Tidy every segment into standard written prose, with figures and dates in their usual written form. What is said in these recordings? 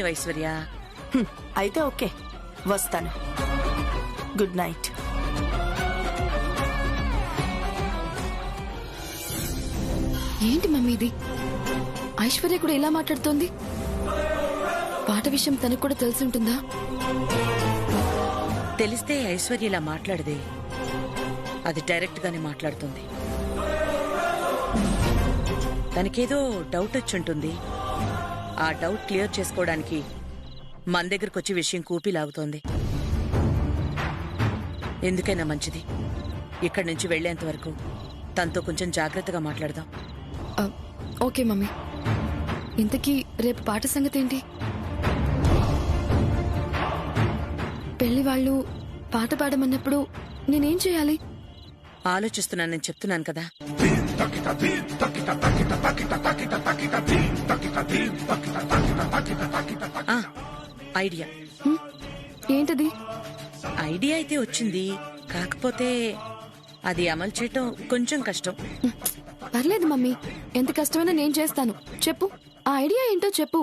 లేవు ఐశ్వర్య. అయితే ఓకే, వస్తాను. Good night. ఏంటి మమ్మీ ఇది? ఐశ్వర్య కూడా ఇలా మాట్లాడుతోంది. పాట విషయం తనకు కూడా తెలిసి ఉంటుందా? తెలిస్తే ఐశ్వర్య ఇలా మాట్లాడదే, అది డైరెక్ట్ గానే మాట్లాడుతుంది. తనకేదో డౌట్ వచ్చుంటుంది. ఆ డౌట్ క్లియర్ చేసుకోవడానికి మన దగ్గరకు వచ్చి విషయం కూపిలాగుతోంది. ఎందుకైనా మంచిది ఇక్కడి నుంచి వెళ్లేంత వరకు తనతో కొంచెం జాగ్రత్తగా మాట్లాడదాం. Okay mummy. ఇంతకీ రేపు పాట సంగతి ఏంటి? పెళ్లి వాళ్ళు పాట పాడమన్నప్పుడు నేనేం చేయాలి? ఆలోచిస్తున్నానని చెప్తున్నాను కదా. ఐడియా. ఏంటది? ఐడియా అయితే వచ్చింది, కాకపోతే అది అమలు చేయటం కొంచెం కష్టం. పర్లేదు మమ్మీ, ఎంత కష్టమైనా నేను చేస్తాను. చెప్పు, ఆ ఐడియా ఏంటో చెప్పు.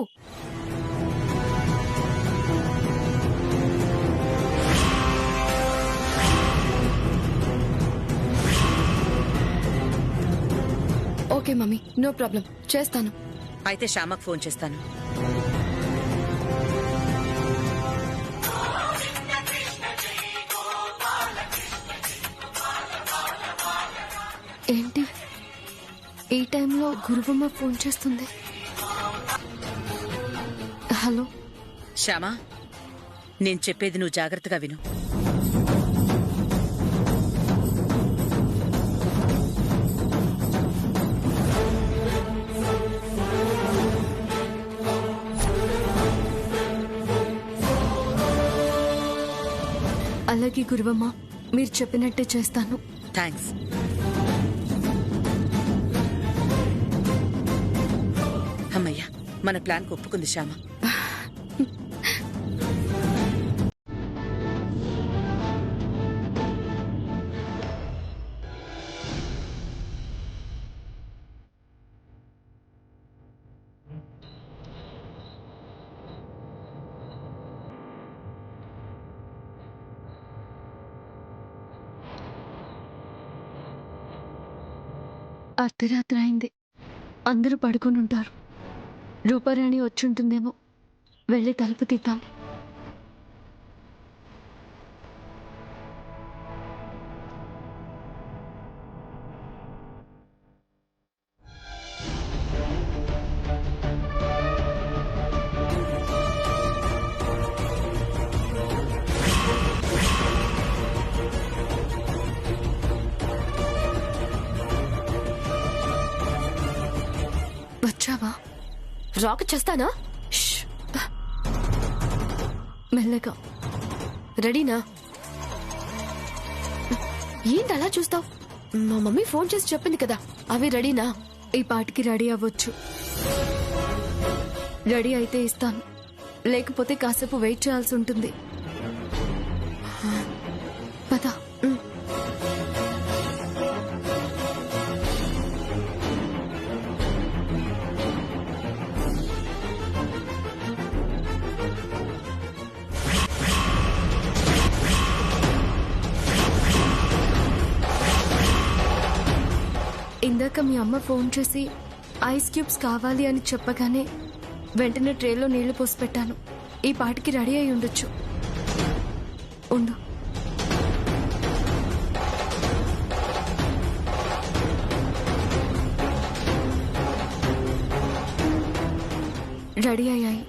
ఓకే మమ్మీ, నో ప్రాబ్లం, చేస్తాను. అయితే శ్యామకు ఫోన్ చేస్తాను. ఏంటి ఈ టైంలో గురువమ్మ ఫోన్ చేస్తుంది? హలో శ్యామా, నేను చెప్పేది నువ్వు జాగ్రత్తగా విను. అలాగే గురువమ్మ, మీరు చెప్పినట్టే చేస్తాను. థ్యాంక్స్. అమ్మయ్యా, మన ప్లాన్ ఒప్పుకుంది శ్యామ. అర్ధరాత్రి అయింది, అందరూ పడుకుని ఉంటారు. రూపారాణి వచ్చుంటుందేమో, వెళ్ళి తలుపు తీద్దాం. వచ్చావా? రాక చేస్తానా? మెల్లగా. రెడీనా? ఏంటి అలా చూస్తావు? మా మమ్మీ ఫోన్ చేసి చెప్పింది కదా, అవి రెడీనా? ఈ పాటికి రెడీ అవ్వచ్చు. రెడీ అయితే ఇస్తాను, లేకపోతే కాసేపు వెయిట్ చేయాల్సి ఉంటుంది. పద. ఇందాక మీ అమ్మ ఫోన్ చేసి ఐస్ క్యూబ్స్ కావాలి అని చెప్పగానే వెంటనే ట్రేలో నీళ్లు పోసి పెట్టాను. ఈ పాటికి రెడీ అయి ఉండొచ్చు. ఉండు. రెడీ అయ్యాయి.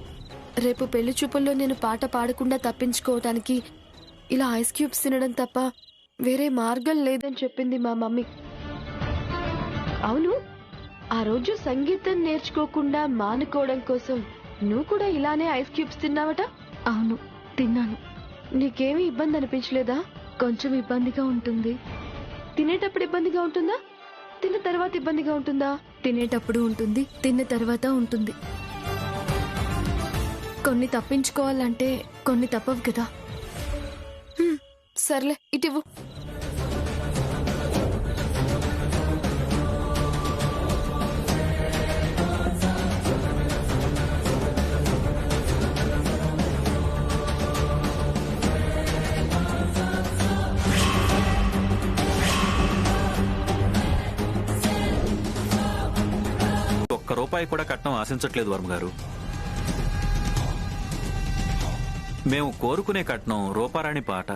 రేపు పెళ్లి చూపుల్లో నేను పాట పాడకుండా తప్పించుకోవటానికి ఇలా ఐస్ క్యూబ్స్ తినడం తప్ప వేరే మార్గం లేదని చెప్పింది మా మమ్మీ. అవును, ఆ రోజు సంగీతం నేర్చుకోకుండా మానుకోవడం కోసం నువ్వు కూడా ఇలానే ఐస్ క్యూబ్స్ తిన్నావట? అవును, తిన్నాను. నీకేమీ ఇబ్బంది అనిపించలేదా? కొంచెం ఇబ్బందిగా ఉంటుంది. తినేటప్పుడు ఇబ్బందిగా ఉంటుందా? తిన్న తర్వాత ఇబ్బందిగా ఉంటుందా? తినేటప్పుడు ఉంటుంది, తిన్న తర్వాత ఉంటుంది. కొన్ని తప్పించుకోవాలంటే కొన్ని తప్పవు కదా. సర్లే, ఇటివ్వు. ఒక్క రూపాయి కూడా కట్నం ఆశించట్లేదు వర్మ గారు. మేము కోరుకునే కట్నం రూపారాణి పాట.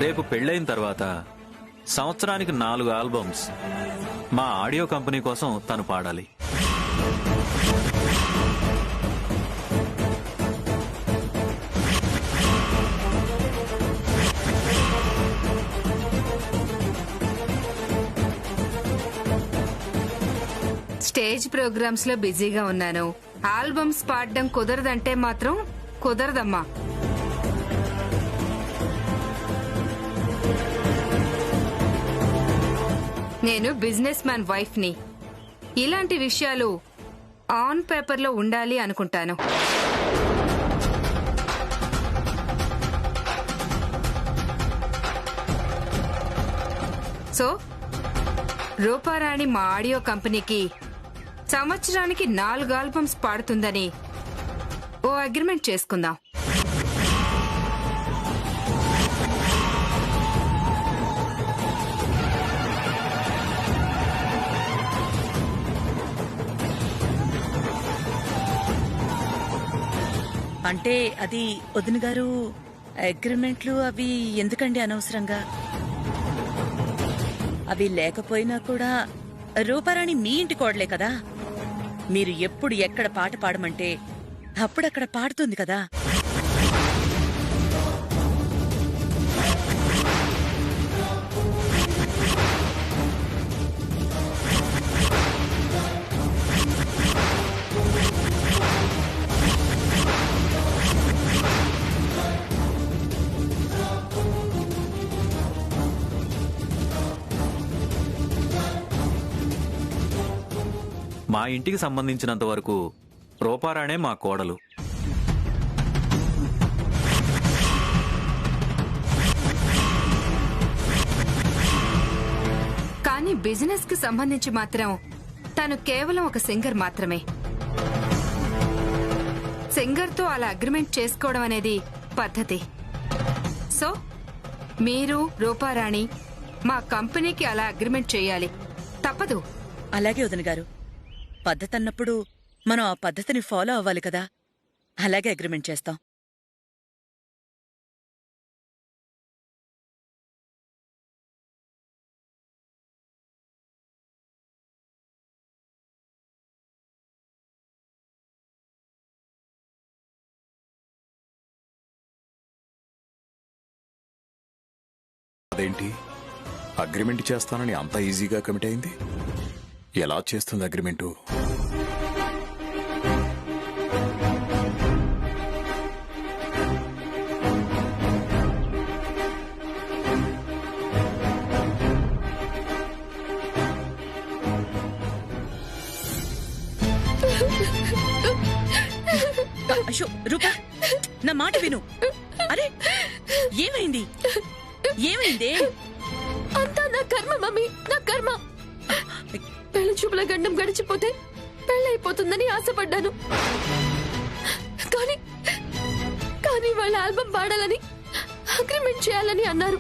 రేపు పెళ్ళైన తర్వాత సంవత్సరానికి 4 ఆల్బమ్స్ మా ఆడియో కంపెనీ కోసం తను పాడాలి. స్టేజ్ ప్రోగ్రామ్స్ లో బిజీగా ఉన్నాను. ఆల్బమ్స్ పాడడం కుదరదంటే మాత్రం కుదరదమ్మా. నేను బిజినెస్ మ్యాన్ వైఫ్ ని. ఇలాంటి విషయాలు ఆన్ పేపర్ లో ఉండాలి అనుకుంటాను. సో రూపారాణి మా ఆడియో కంపెనీకి సంవత్సరానికి 4 ఆల్బమ్స్ పాడుతుందని ఓ అగ్రిమెంట్ చేసుకుందాం. అంటే అది వదిన గారు, అగ్రిమెంట్లు అవి ఎందుకండి అనవసరంగా? అవి లేకపోయినా కూడా రూపారాణి మీ ఇంటి కోడలే కదా. మీరు ఎప్పుడు ఎక్కడ పాట పాడమంటే అప్పుడక్కడ పాడుతుంది కదా. మా ఇంటికి సంబంధించినంత వరకు రూపారాణే మా కోడలు. కానీ బిజినెస్ కి సంబంధించి మాత్రం తను కేవలం ఒక సింగర్ మాత్రమే. సింగర్ తో అలా అగ్రిమెంట్ చేసుకోవడం అనేది పద్ధతి. సో మీరు రూపారాణి మా కంపెనీకి అలా అగ్రిమెంట్ చేయాలి, తప్పదు. అలాగే వదిన గారు, పద్ధతి అన్నప్పుడు మనం ఆ పద్ధతిని ఫాలో అవ్వాలి కదా. అలాగే అగ్రిమెంట్ చేస్తాం. అదేంటి అగ్రిమెంట్ చేస్తానని అంత ఈజీగా కమిట్ అయింది? ఎలా చేస్తుంది అగ్రిమెంటు? అయ్యో రూపా, నా మాట విను. అరే ఏమైంది? ఏమైంది? అంతా నా కర్మ మమ్మీ, నా కర్మ. పెళ్లి చూపుల గండం గడిచిపోతే పెళ్ళైపోతుందని ఆశపడ్డాను. కానీ వాళ్ళ ఆల్బమ్ పాడాలని అగ్రిమెంట్ చేయాలని అన్నారు.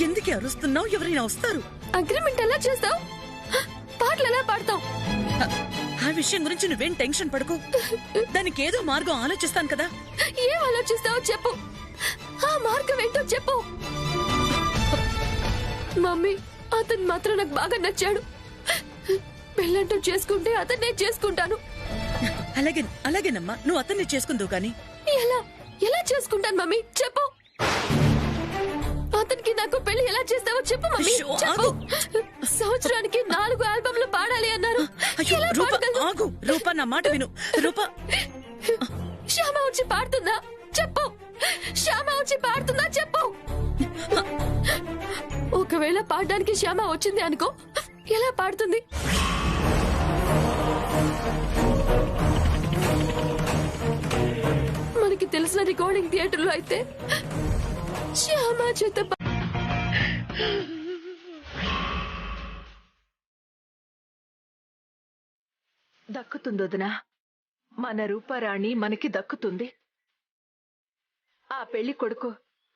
ఎందుకే అరుస్తున్నావు? ఎవరైనా వస్తారు. అగ్రిమెంట్ ఎలా చేస్తావు? పాటలు ఎలా పాడతావు? ఆ విషయం గురించి నువ్వేం టెన్షన్ పడకు. దానికి ఏదో మార్గం ఆలోచిస్తాను కదా. ఏం ఆలోచిస్తావో చెప్పు. ఆ మార్గం ఏంటో చెప్పు. మమ్మీ, అతను మాత్రం నాకు బాగా నచ్చాడు. పెళ్ళంటూ చేసుకుంటే అతన్నే చేసుకుంటాను. అలాగేనమ్మా, నువ్వు అతన్ని చేసుకుందువు గాని. ఎలా చేసుకుంటాను మమ్మీ? చెప్పు. అతనికి నాకు పెళ్లి ఎలా చేస్తావో చెప్పు మమ్మీ, చెప్పు. సంవత్సరానికి 4 ఆల్బమ్లు పాడాలి అన్నారు. రూపా, నా మాట విను. రూపా, శ్యామ వచ్చి పాడుతుందా? చెప్పు. శ్యామ వచ్చి పాడుతుందా? చెప్పు. ఒకవేళ పాడడానికి శ్యామ వచ్చింది అనుకో, ఎలా పాడుతుంది? మనకి తెలిసిన రికార్డింగ్ థియేటర్లో అయితే శ్యామ చేత దక్కుతుందొదినా, మన రూపారాణి మనకి దక్కుతుంది. ఆ పెళ్లి కొడుకు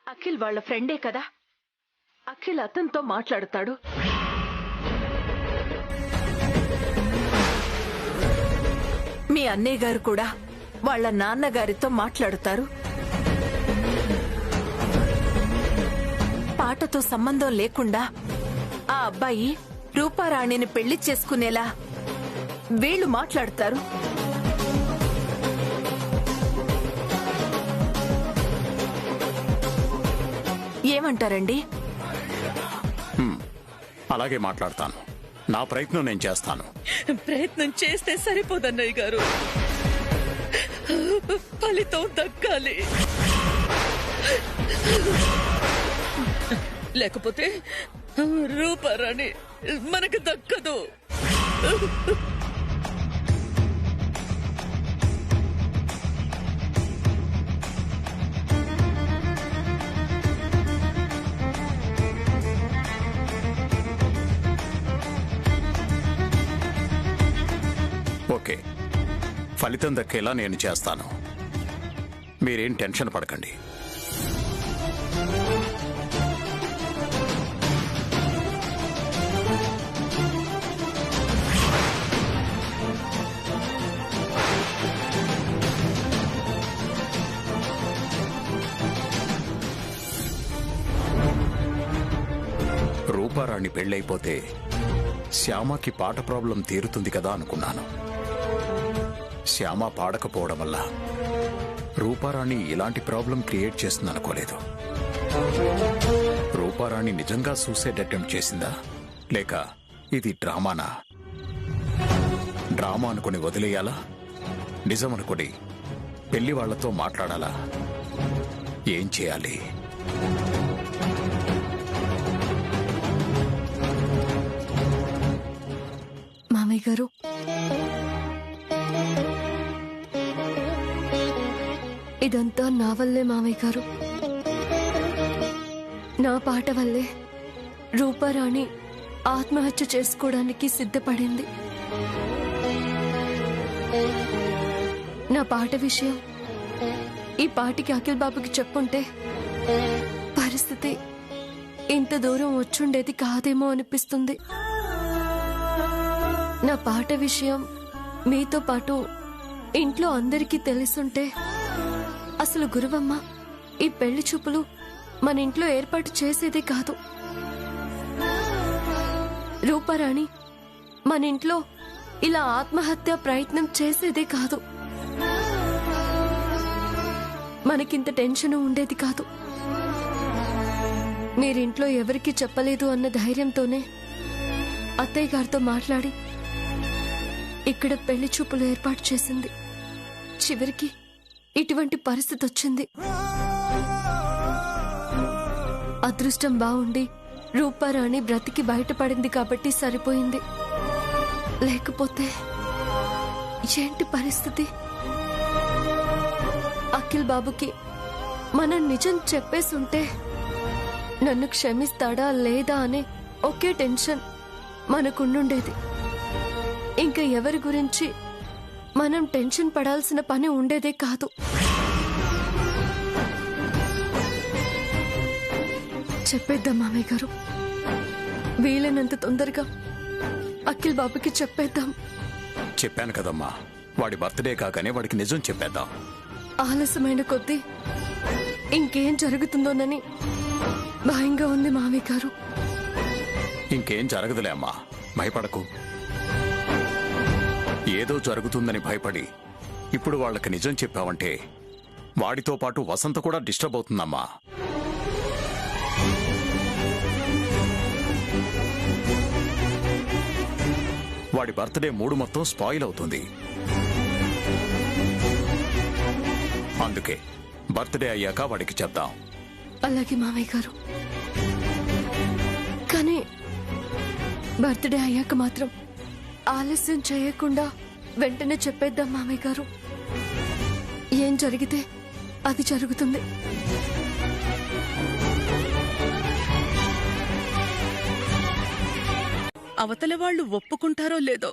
అఖిల్ వాళ్ళ ఫ్రెండే కదా, అఖిల్ అతనితో మాట్లాడతాడు. మీ అన్నయ్య గారు కూడా వాళ్ళ నాన్నగారితో మాట్లాడుతారు. పాటతో సంబంధం లేకుండా ఆ అబ్బాయి రూపారాణిని పెళ్లి చేసుకునేలా వీళ్ళు మాట్లాడతారు. ఏమంటారండి? అలాగే మాట్లాడతాను. నా ప్రయత్నం నేను చేస్తాను. ప్రయత్నం చేస్తే సరిపోదన్నయ్య గారు, ఫలితం దక్కాలి. లేకపోతే రూపారాణి మనకు దక్కదు. ఓకే, ఫలితం దక్కేలా నేను చేస్తాను. మీరేం టెన్షన్ పడకండి. రూపారాణి పెళ్ళైపోతే శ్యామకి పాట ప్రాబ్లం తీరుతుంది కదా అనుకున్నాను. శ్యామ పాడకపోవడం వల్ల రూపారాణి ఇలాంటి ప్రాబ్లం క్రియేట్ చేస్తుందనుకోలేదు. రూపారాణి నిజంగా సూసైడ్ అటెంప్ట్ చేసిందా, లేక ఇది డ్రామానా? డ్రామా అనుకుని వదిలేయాలా, నిజం అనుకుని పెళ్లి వాళ్లతో మాట్లాడాలా? ఏం చేయాలి? మామయ్య గారు, ఇదంతా నా వల్లే మామయ్య గారు. నా పాట వల్లే రూపారాణి ఆత్మహత్య చేసుకోవడానికి సిద్ధపడింది. నా పాట విషయం ఈ పాటికి అఖిల్ బాబుకి చెప్పుంటే పరిస్థితి ఇంత దూరం వచ్చుండేది కాదేమో అనిపిస్తుంది. నా పాట విషయం మీతో పాటు ఇంట్లో అందరికీ తెలుసుంటే అసలు గురువమ్మ ఈ పెళ్లి చూపులు మన ఇంట్లో ఏర్పాటు చేసేదే కాదు. రూపారాణి మన ఇంట్లో ఇలా ఆత్మహత్య ప్రయత్నం చేసేదే కాదు. మనకింత టెన్షన్ ఉండేది కాదు. మీరింట్లో ఎవరికీ చెప్పలేదు అన్న ధైర్యంతోనే అత్తయ్య గారితో మాట్లాడి ఇక్కడ పెళ్లి చూపులు ఏర్పాటు చేసింది. చివరికి ఇటువంటి పరిస్థితి వచ్చింది. అదృష్టం బాగుండి రూపారాణి బ్రతికి బయటపడింది కాబట్టి సరిపోయింది. లేకపోతే ఏంటి పరిస్థితి? అఖిల్ బాబుకి మనం నిజం చెప్పేసుంటే నన్ను క్షమిస్తాడా లేదా అనే ఒకే టెన్షన్ మనకుండుండేది. ఇంకా ఎవరి గురించి మనం టెన్షన్ పడాల్సిన పని ఉండేదే కాదు. చెప్పేద్దాం మామయ్య గారు, వీలైనంత తొందరగా అఖిల్ బాబుకి చెప్పేద్దాం. చెప్పాను కదమ్మా, వాడి బర్త్డే కాగానే వాడికి నిజం చెప్పేద్దాం. ఆలస్యమైన కొద్దీ ఇంకేం జరుగుతుందోనని భయంగా ఉంది మామయ్య గారు. ఇంకేం జరగదులే అమ్మా, భయపడకు. ఏదో జరుగుతుందని భయపడి ఇప్పుడు వాళ్ళకి నిజం చెప్పావంటే వాడితో పాటు వసంత కూడా డిస్టర్బ్ అవుతుందమ్మా. వాడి బర్త్డే మూడు మొత్తం స్పాయిల్ అవుతుంది. అందుకే బర్త్డే అయ్యాక వాడికి చెప్దాం. అలాగే మామయ్య గారు. కానీ బర్త్డే అయ్యాక మాత్రం ఆలస్యం చేయకుండా వెంటనే చెప్పేద్దాం మామయ్య గారు. ఏం జరిగితే అది జరుగుతుంది. అవతల వాళ్ళు ఒప్పుకుంటారో లేదో.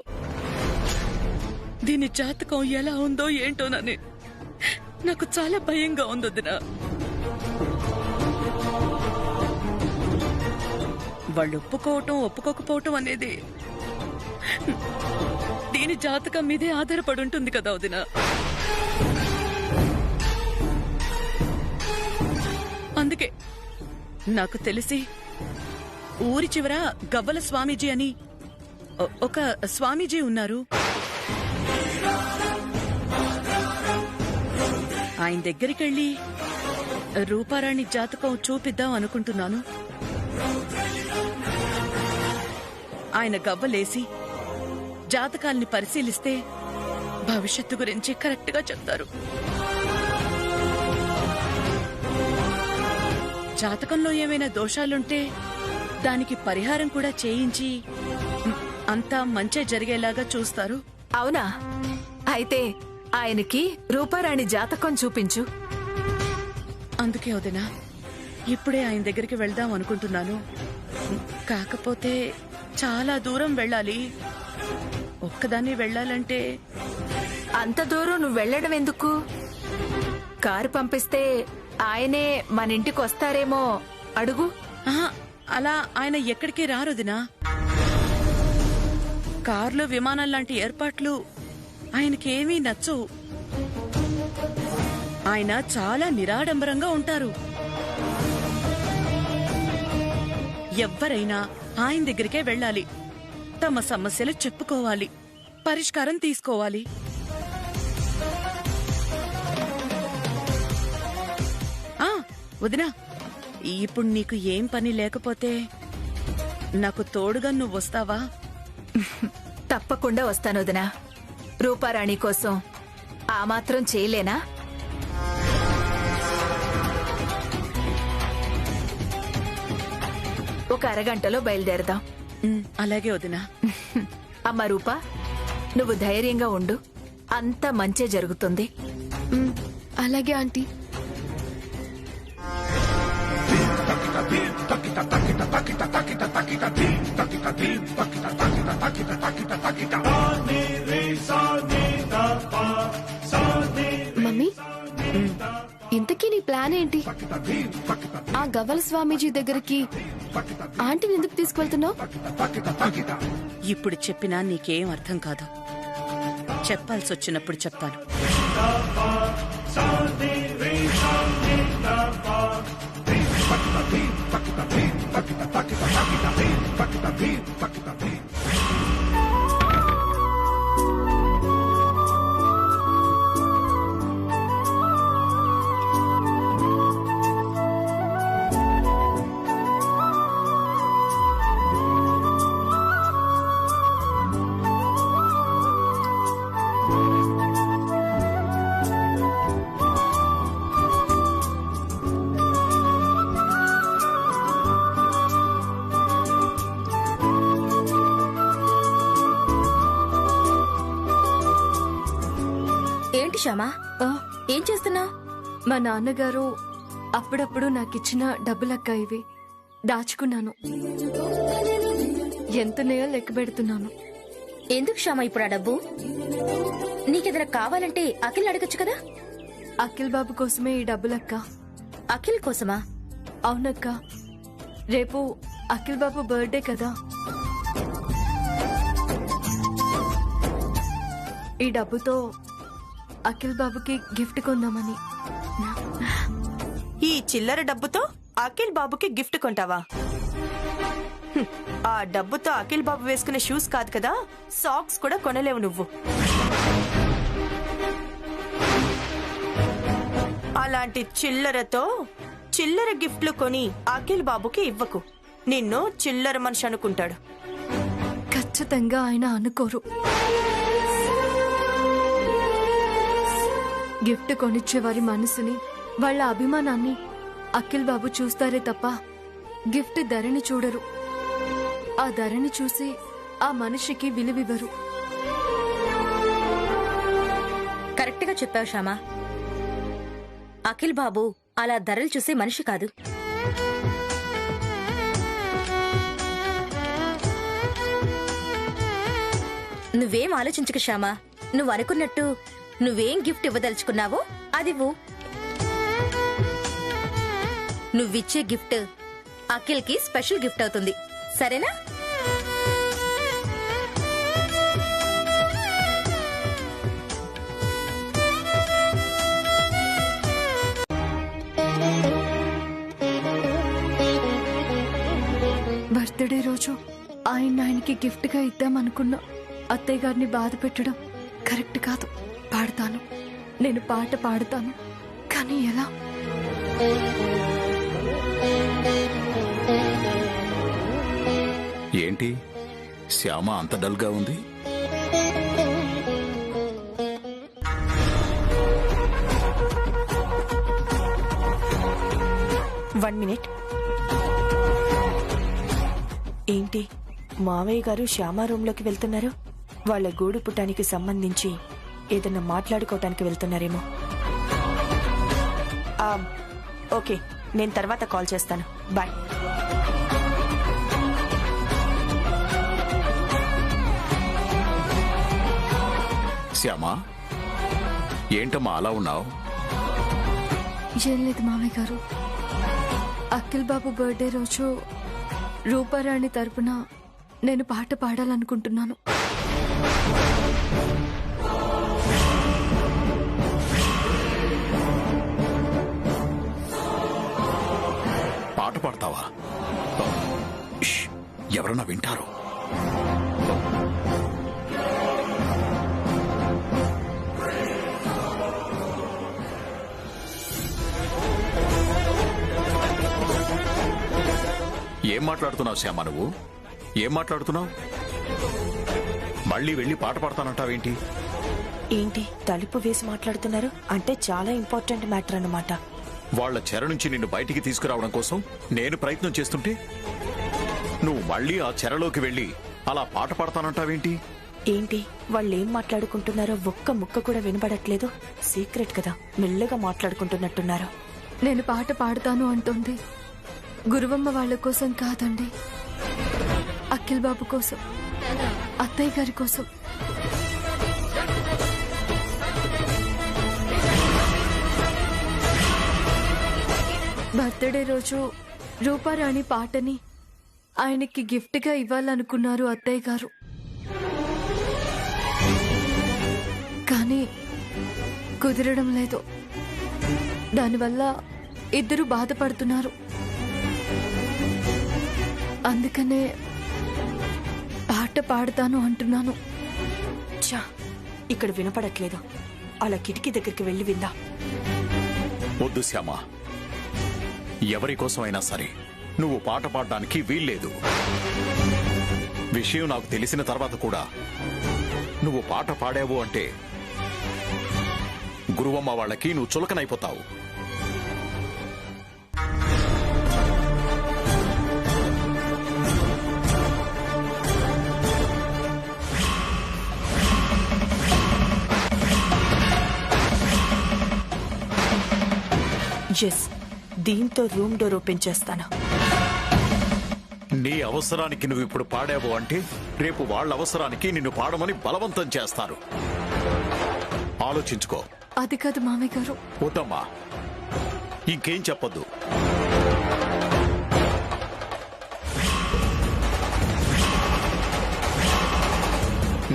దీని జాతకం ఎలా ఉందో ఏంటోనని నాకు చాలా భయంగా ఉంది వదినా. వాళ్ళు ఒప్పుకోవటం ఒప్పుకోకపోవటం అనేది దీని జాతకం మీదే ఆధారపడి ఉంటుంది కదా వదినా. అందుకే నాకు తెలిసి ఊరి చివర గవ్వల స్వామీజీ అని ఒక స్వామీజీ ఉన్నారు. ఆయన దగ్గరికెళ్ళి రూపారాణి జాతకం చూపిద్దాం అనుకుంటున్నాను. ఆయన గవ్వలేసి జాతకాల్ని పరిశీలిస్తే భవిష్యత్తు గురించి కరెక్ట్ గా చెప్తారు. జాతకంలో ఏమైనా దోషాలుంటే దానికి పరిహారం కూడా చేయించి అంతా మంచే జరిగేలాగా చూస్తారు. అవునా? అయితే ఆయనకి రూపారాణి జాతకం చూపించు. అందుకే వదినా ఇప్పుడే ఆయన దగ్గరికి వెళ్దాం అనుకుంటున్నాను. కాకపోతే చాలా దూరం వెళ్ళాలి. ఒక్కదాన్ని వెళ్ళాలంటే అంత దూరం నువ్వు వెళ్ళడం ఎందుకు? కారు పంపిస్తే ఆయనే మన ఇంటికి వస్తారేమో అడుగు. ఆహా, అలా ఆయన ఎక్కడికి రారుదినా. కార్లు విమానం లాంటి ఏర్పాట్లు ఆయనకేమీ నచ్చవు. ఆయన చాలా నిరాడంబరంగా ఉంటారు. ఎవ్వరైనా ఆయన దగ్గరికే వెళ్ళాలి. తమ సమస్యలు చెప్పుకోవాలి, పరిష్కారం తీసుకోవాలి. వదినా, ఇప్పుడు నీకు ఏం పని లేకపోతే నాకు తోడుగా నువ్వు వస్తావా? తప్పకుండా వస్తాను వదినా. రూపారాణి కోసం ఆ మాత్రం చేయలేనా? ఒక అరగంటలో బయలుదేరదాం. అలాగే వదినా. అమ్మ రూపా, నువ్వు ధైర్యంగా ఉండు. అంతా మంచే జరుగుతుంది. అలాగే ఆంటీ. మమ్మీ, ఇంతకీ నీ ప్లాన్ ఏంటి? ఆ గవ్వల స్వామీజీ దగ్గరికి ఆంటీని ఎందుకు తీసుకువెళ్తున్నావు? ఇప్పుడు చెప్పినా నీకేం అర్థం కాదు. చెప్పాల్సి వచ్చినప్పుడు చెప్తాను. ఏంటి శ్యామా, ఏం చేస్తున్నావు? మా నాన్నగారు అప్పుడప్పుడు నాకిచ్చిన డబ్బులక్క ఇవి దాచుకున్నాను. ఎంతనేయో లెక్క పెడుతున్నాను. ఎందుకు శ్యామా ఇప్పుడు ఆ డబ్బు? నీకేదైనా కావాలంటే అఖిల్ అడగచ్చు కదా. అఖిల్ బాబు కోసమే ఈ డబ్బులక్క. అఖిల్ కోసమా? అవునక్క, రేపు అఖిల్ బాబు బర్త్డే కదా. ఈ డబ్బుతో అఖిల్ బాబుకి గిఫ్ట్ కొందామని. ఈ చిల్లర డబ్బుతో అఖిల్ బాబుకి గిఫ్ట్ కొంటావా? ఆ డబ్బుతో అఖిల్ బాబు వేసుకునే షూస్ కాదు కదా, సాక్స్ కూడా కొనలేవు నువ్వు. అలాంటి చిల్లరతో చిల్లర గిఫ్ట్లు కొని అఖిల్ బాబుకి ఇవ్వకు. నిన్ను చిల్లర మనిషి అనుకుంటాడు. ఖచ్చితంగా ఆయన అనుకోరు. గిఫ్ట్ కొనిచ్చే వారి మనసుని, వాళ్ళ అభిమానాన్ని అఖిల్ బాబు చూస్తారే తప్ప గిఫ్ట్ ధరని చూడరు. ఆ ధరని చూసి ఆ మనిషికి విలువివ్వరు. కరెక్ట్ గా చెప్పావు శ్యామా. అఖిల్ బాబు అలా ధరలు చూసే మనిషి కాదు. నువ్వేం ఆలోచించకు శ్యామా. నువ్వు అనుకున్నట్టు నువ్వేం గిఫ్ట్ ఇవ్వదలుచుకున్నావో అదివ్వు. నువ్విచ్చే గిఫ్ట్ అఖిల్ కి స్పెషల్ గిఫ్ట్ అవుతుంది, సరేనా? బర్త్డే రోజు ఆయనకి గిఫ్ట్ గా ఇద్దామనుకున్నా. అత్తయ్య గారిని బాధ పెట్టడం కరెక్ట్ కాదు. పాడతాను, నేను పాట పాడతాను, కానీ ఎలా? ఏంటి శ్యామ అంత డల్గా ఉంది? One minute. ఏంటి మావయ్య గారు శ్యామ రూమ్ లోకి వెళ్తున్నారు? వాళ్ళ గూడు పుట్టానికి సంబంధించి ఏదన్నా మాట్లాడుకోవటానికి వెళ్తున్నారేమో. ఓకే, నేను తర్వాత కాల్ చేస్తాను. బాయ్. శ్యామ, ఏంటమ్మా అలా ఉన్నావు? ఏం లేదు మామయ్య గారు. అఖిల్ బాబు బర్త్డే రోజు రూపారాణి తరపున నేను పాట పాడాలనుకుంటున్నాను. పాట పాడతావా? ష్, ఎవరన్నా వింటారు. ఏం మాట్లాడుతున్నావు శ్యామ? నువ్వు ఏం మాట్లాడుతున్నావు? మళ్ళీ వెళ్ళి పాట పాడతానంటావేంటి? ఏంటి తలుపు వేసి మాట్లాడుతున్నారు? అంటే చాలా ఇంపార్టెంట్ మ్యాటర్ అన్నమాట. వాళ్ల చెర నుంచి నిన్ను బయటికి తీసుకురావడం కోసం నేను ప్రయత్నం చేస్తుంటే నువ్వు మళ్ళీ ఆ చెరలోకి వెళ్ళి అలా పాట పాడతానంటావేంటి? ఏంటి వాళ్ళేం మాట్లాడుకుంటున్నారో ఒక్క ముక్క కూడా వినబడట్లేదు. సీక్రెట్ కదా, మెల్లగా మాట్లాడుకుంటున్నట్టున్నారు. నేను పాట పాడతాను అంటుంది గురువమ్మ వాళ్ళ కోసం కాదండి, అఖిల్ బాబు కోసం, అత్తయ్య గారి కోసం. బర్త్డే రోజు రూపారాణి పాటని ఆయనకి గిఫ్ట్ గా ఇవ్వాలనుకున్నారు అత్తయ్య గారు. కానీ కుదరడం లేదు. దానివల్ల ఇద్దరు బాధపడుతున్నారు. అందుకనే పాట పాడతాను అంటున్నాను. చా, ఇక్కడ వినపడట్లేదు. అలా కిటికీ దగ్గరికి వెళ్ళి విందా. వద్దు శ్యామ, ఎవరి కోసమైనా సరే నువ్వు పాట పాడడానికి వీల్లేదు. విషయం నాకు తెలిసిన తర్వాత కూడా నువ్వు పాట పాడావు అంటే గురువమ్మ వాళ్ళకి నువ్వు చులకనైపోతావు. ఎస్, దీంతో రూమ్ డోర్ ఓపెన్ చేస్తాను. నీ అవసరానికి నువ్వు ఇప్పుడు పాడావు అంటే రేపు వాళ్ళ అవసరానికి నిన్ను పాడమని బలవంతం చేస్తారు. ఆలోచించుకో. అది కాదు మామయ్య గారు. వద్దమ్మా, ఇంకేం చెప్పొద్దు.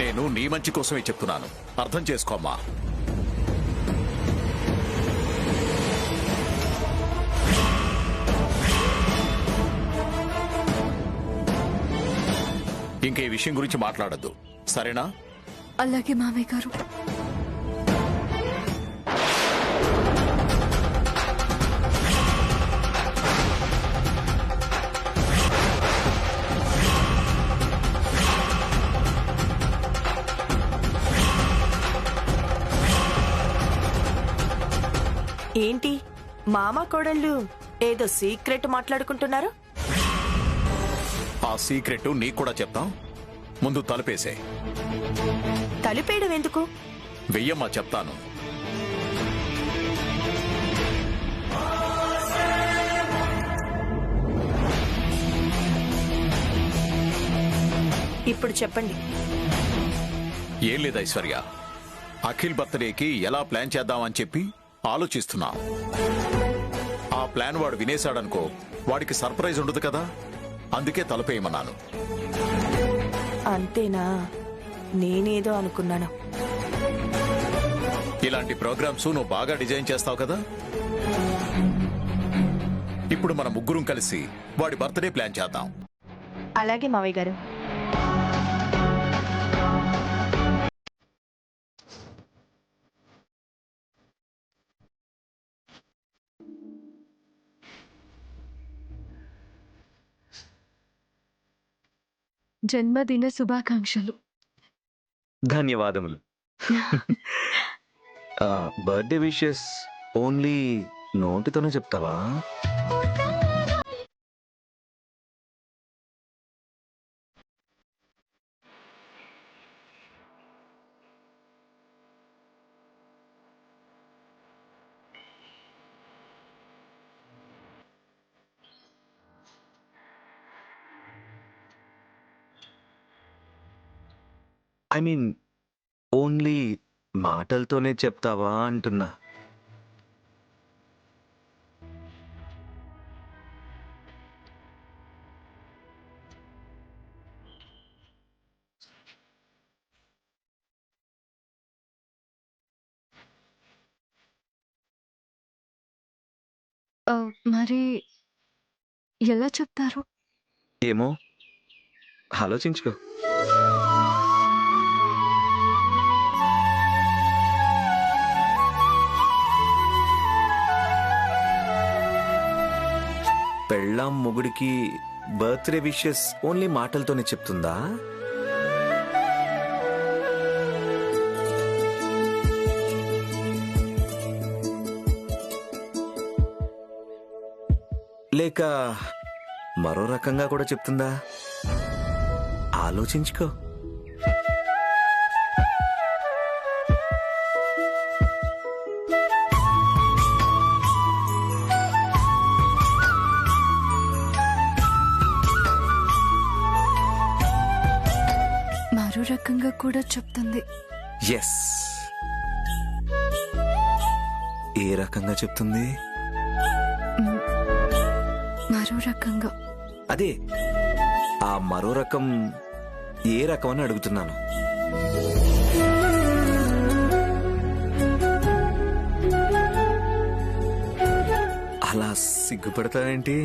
నేను నీ మంచి కోసమే చెప్తున్నాను, అర్థం చేసుకోమ్మా. ఇంకే విషయం గురించి మాట్లాడద్దు, సరేనా? అలాగే మామయ్య గారు. ఏంటి మామ కోడళ్ళు ఏదో సీక్రెట్ మాట్లాడుకుంటున్నారు? ఆ సీక్రెట్ నీకు కూడా చెప్తాం. ముందు తలుపేసే. తలుపేయడం ఎందుకు? వెయ్యమ్మా, చెప్తాను. ఇప్పుడు చెప్పండి, ఏం లేదు ఐశ్వర్య, అఖిల్ బర్త్డేకి ఎలా ప్లాన్ చేద్దామని చెప్పి ఆలోచిస్తున్నా. ఆ ప్లాన్ వాడు వినేశాడనుకో, వాడికి సర్ప్రైజ్ ఉండదు కదా, అందుకే తలపేయమన్నాను. అంతేనా? నేనేదో అనుకున్నాను. ఇలాంటి ప్రోగ్రామ్స్ నువ్వు బాగా డిజైన్ చేస్తావు కదా. ఇప్పుడు మన ముగ్గురం కలిసి వాడి బర్త్డే ప్లాన్ చేద్దాం. అలాగే మావయ్య గారు. జన్మదిన శుభాకాంక్షలు. ధన్యవాదములు. బర్త్డే విషెస్ ఓన్లీ నోటితోనే చెప్తావా? ఐ మీన్ ఓన్లీ మాటలతోనే చెప్తావా అంటున్నా. మరి ఎలా చెప్తారు? ఏమో, ఆలోచించుకో. పెళ్ళాం మొగుడికి బర్త్డే విషెస్ ఓన్లీ మాటలతోనే చెప్తుందా? లేక మరో రకంగా కూడా చెప్తుందా? ఆలోచించుకో. మరో రకంగా కూడా చెప్తుంది. ఎస్. ఏ రకంగా చెప్తుంది? మరో రకంగా. అదే, ఆ మరో రకం ఏ రకం అని అడుగుతున్నాను. అలా సిగ్గుపడతావేంటి?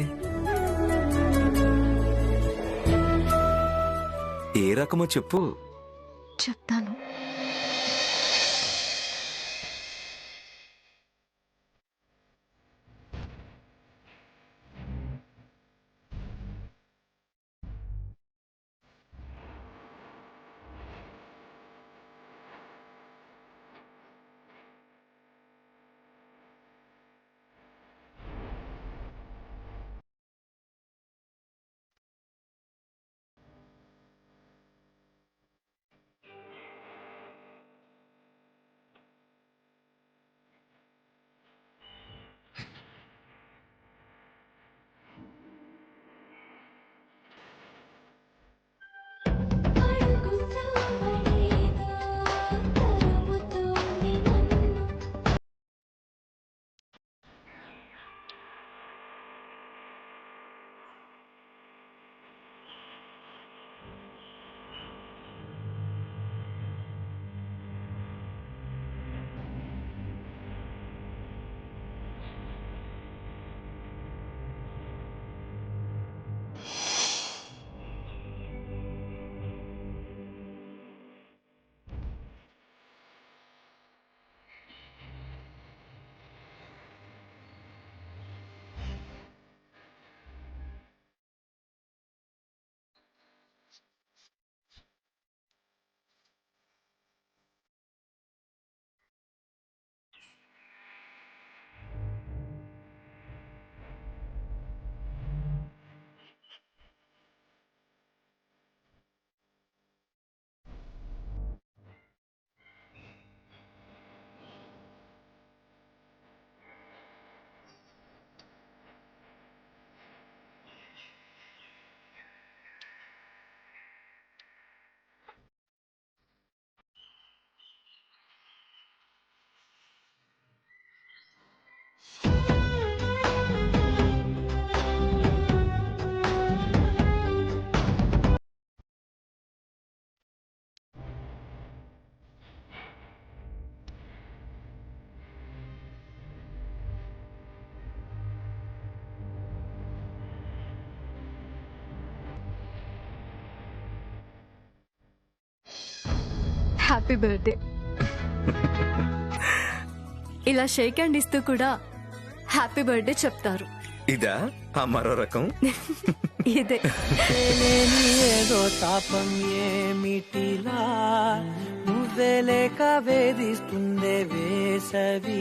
ఏ రకమో చెప్పు. చెప్తాను. Happy birthday. ఇలా షేక్ హ్యాండ్ ఇస్తూ కూడా హ్యాపీ బర్త్డే చెప్తారు. ఇదా ఆ మరో రకం? ఇదే. ఏదో తాపం ఏమిటిలా నువ్వే లేక వేధిస్తుందే వేసవి.